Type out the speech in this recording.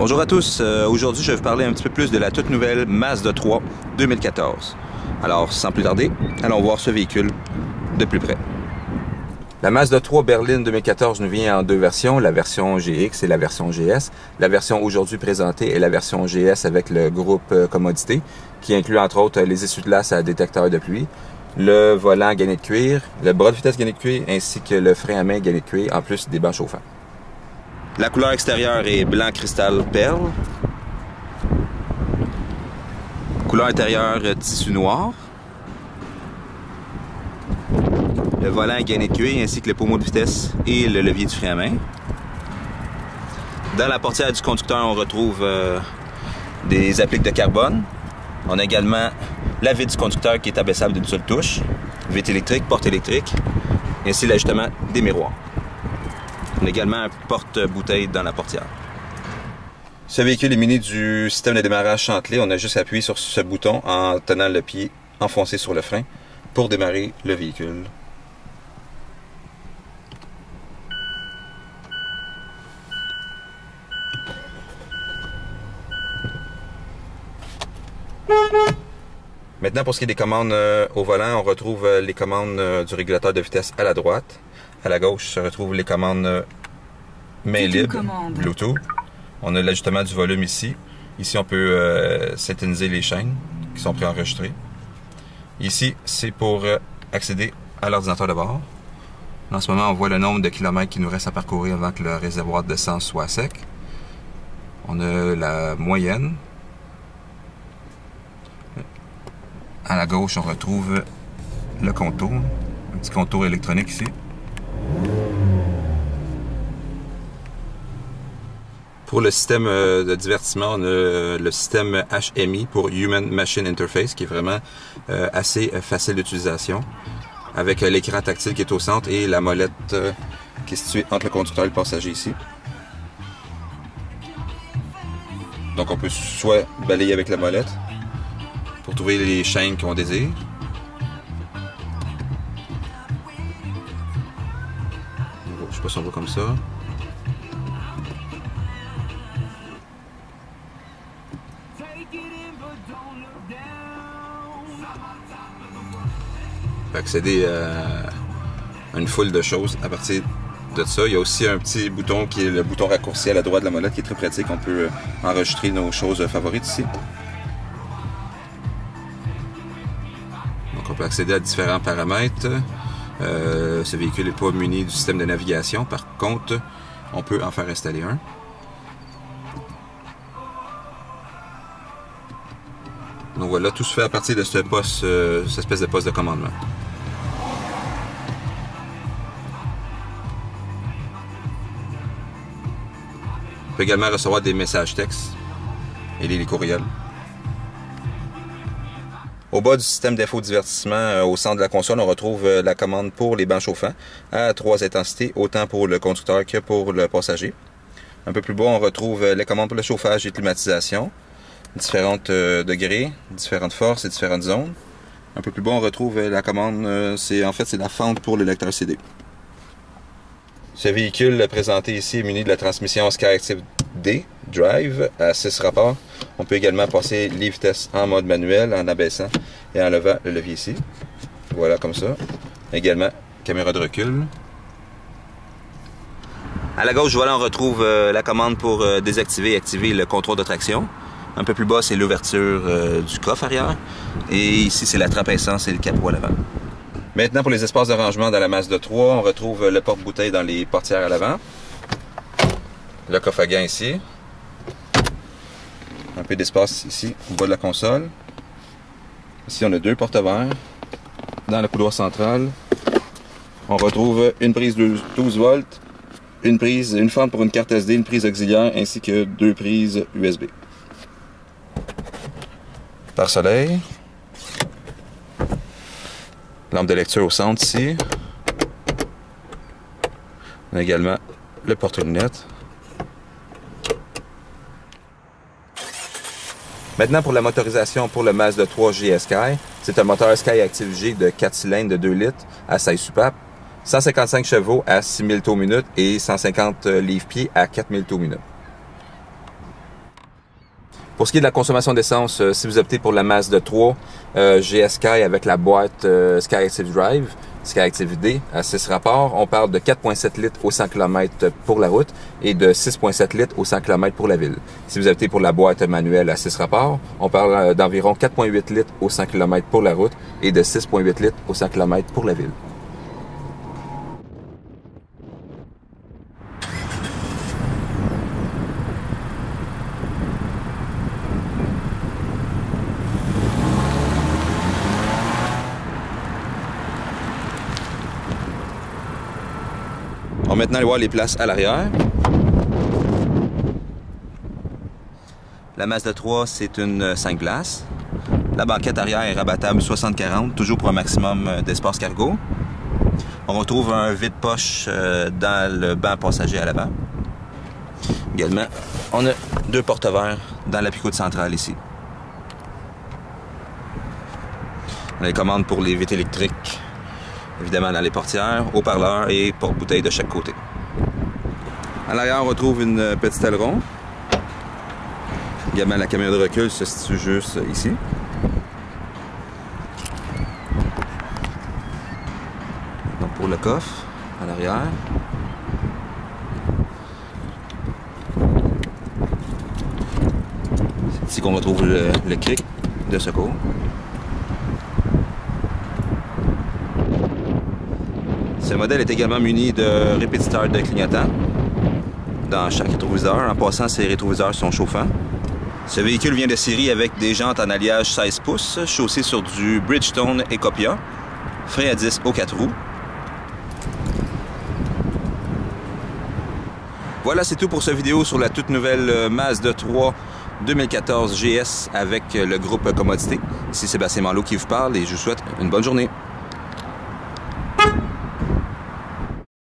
Bonjour à tous, aujourd'hui je vais vous parler un petit peu plus de la toute nouvelle Mazda 3 2014. Alors sans plus tarder, allons voir ce véhicule de plus près. La Mazda 3 Berline 2014 nous vient en deux versions, la version GX et la version GS. La version aujourd'hui présentée est la version GS avec le groupe commodité, qui inclut entre autres les essuie-glaces à détecteur de pluie, le volant gainé de cuir, le bras de vitesse gainé de cuir ainsi que le frein à main gainé de cuir, en plus des bancs chauffants. La couleur extérieure est blanc cristal perle. Couleur intérieure tissu noir. Le volant est gainé de cuir ainsi que le pommeau de vitesse et le levier du frein à main. Dans la portière du conducteur, on retrouve des appliques de carbone. On a également la vitre du conducteur qui est abaissable d'une seule touche, vitre électrique, porte électrique, ainsi l'ajustement des miroirs. On a également un porte-bouteille dans la portière. Ce véhicule est muni du système de démarrage chantelé. On a juste appuyé sur ce bouton en tenant le pied enfoncé sur le frein pour démarrer le véhicule. Maintenant, pour ce qui est des commandes au volant, on retrouve les commandes du régulateur de vitesse à la droite. À la gauche se retrouvent les commandes main libre, Bluetooth. On a l'ajustement du volume ici. Ici, on peut synthétiser les chaînes qui sont préenregistrées. Ici, c'est pour accéder à l'ordinateur de bord. En ce moment, on voit le nombre de kilomètres qui nous reste à parcourir avant que le réservoir d'essence soit sec. On a la moyenne. À la gauche, on retrouve le contour. Un petit contour électronique ici. Pour le système de divertissement, on a le système HMI pour Human Machine Interface qui est vraiment assez facile d'utilisation avec l'écran tactile qui est au centre et la molette qui est située entre le conducteur et le passager ici. Donc on peut soit balayer avec la molette pour trouver les chaînes qu'on désire. Je sais pas si on voit comme ça. On peut accéder à une foule de choses à partir de ça. Il y a aussi un petit bouton qui est le bouton raccourci à la droite de la molette qui est très pratique. On peut enregistrer nos choses favorites ici. Donc on peut accéder à différents paramètres. Ce véhicule n'est pas muni du système de navigation. Par contre, on peut en faire installer un. Donc voilà, tout se fait à partir de ce poste, cette espèce de poste de commandement. On peut également recevoir des messages textes et les courriels. Au bas du système d'infodivertissement, au centre de la console, on retrouve la commande pour les bancs chauffants à 3 intensités, autant pour le conducteur que pour le passager. Un peu plus bas, on retrouve les commandes pour le chauffage et climatisation, différents degrés, différentes forces et différentes zones. Un peu plus bas, on retrouve la commande, c'est la fente pour le lecteur CD. Ce véhicule présenté ici est muni de la transmission SkyActiv D Drive à 6 rapports. On peut également passer les vitesses en mode manuel en abaissant et en levant le levier ici. Voilà comme ça. Également caméra de recul. À la gauche, voilà, on retrouve la commande pour désactiver et activer le contrôle de traction. Un peu plus bas, c'est l'ouverture du coffre arrière. Et ici, c'est la trappe à essence et le capot à l'avant. Maintenant, pour les espaces de rangement dans la Mazda 3, on retrouve le porte-bouteille dans les portières à l'avant. Le coffre à gants ici. Un peu d'espace ici, au bas de la console. Ici, on a deux porte-verres. Dans le couloir central, on retrouve une prise de 12 volts, une fente pour une carte SD, une prise auxiliaire, ainsi que deux prises USB. Pare-soleil. Lampe de lecture au centre ici. On a également le porte-lunettes. Maintenant pour la motorisation pour le Mazda 3 GS-Sky, c'est un moteur SkyActiv G de 4 cylindres de 2 litres à 16 soupapes, 155 chevaux à 6000 tours minute et 150 livres-pieds à 4000 tours minute. Pour ce qui est de la consommation d'essence, si vous optez pour la Mazda 3 GS Sky avec la boîte Skyactiv Drive, Skyactiv D à 6 rapports, on parle de 4,7 litres au 100 km pour la route et de 6,7 litres au 100 km pour la ville. Si vous optez pour la boîte manuelle à 6 rapports, on parle d'environ 4,8 litres au 100 km pour la route et de 6,8 litres au 100 km pour la ville. On va maintenant aller voir les places à l'arrière. La Mazda 3, c'est une 5 places. La banquette arrière est rabattable 60-40, toujours pour un maximum d'espace cargo. On retrouve un vide-poche dans le banc passager à l'avant. Également, on a 2 porte-verres dans la picote centrale ici. On a les commandes pour les vitres électriques. Évidemment dans les portières, haut-parleurs et porte-bouteilles de chaque côté. À l'arrière, on retrouve une petite aileron. Également, la caméra de recul se situe juste ici. Donc pour le coffre, à l'arrière. C'est ici qu'on retrouve le cric de secours. Ce modèle est également muni de répétiteurs de clignotants dans chaque rétroviseur. En passant, ces rétroviseurs sont chauffants. Ce véhicule vient de série avec des jantes en alliage 16 pouces, chaussées sur du Bridgestone Ecopia, frein à disque aux 4 roues. Voilà, c'est tout pour cette vidéo sur la toute nouvelle Mazda 3 2014 GS avec le groupe Commodité. Ici Sébastien Malo qui vous parle et je vous souhaite une bonne journée.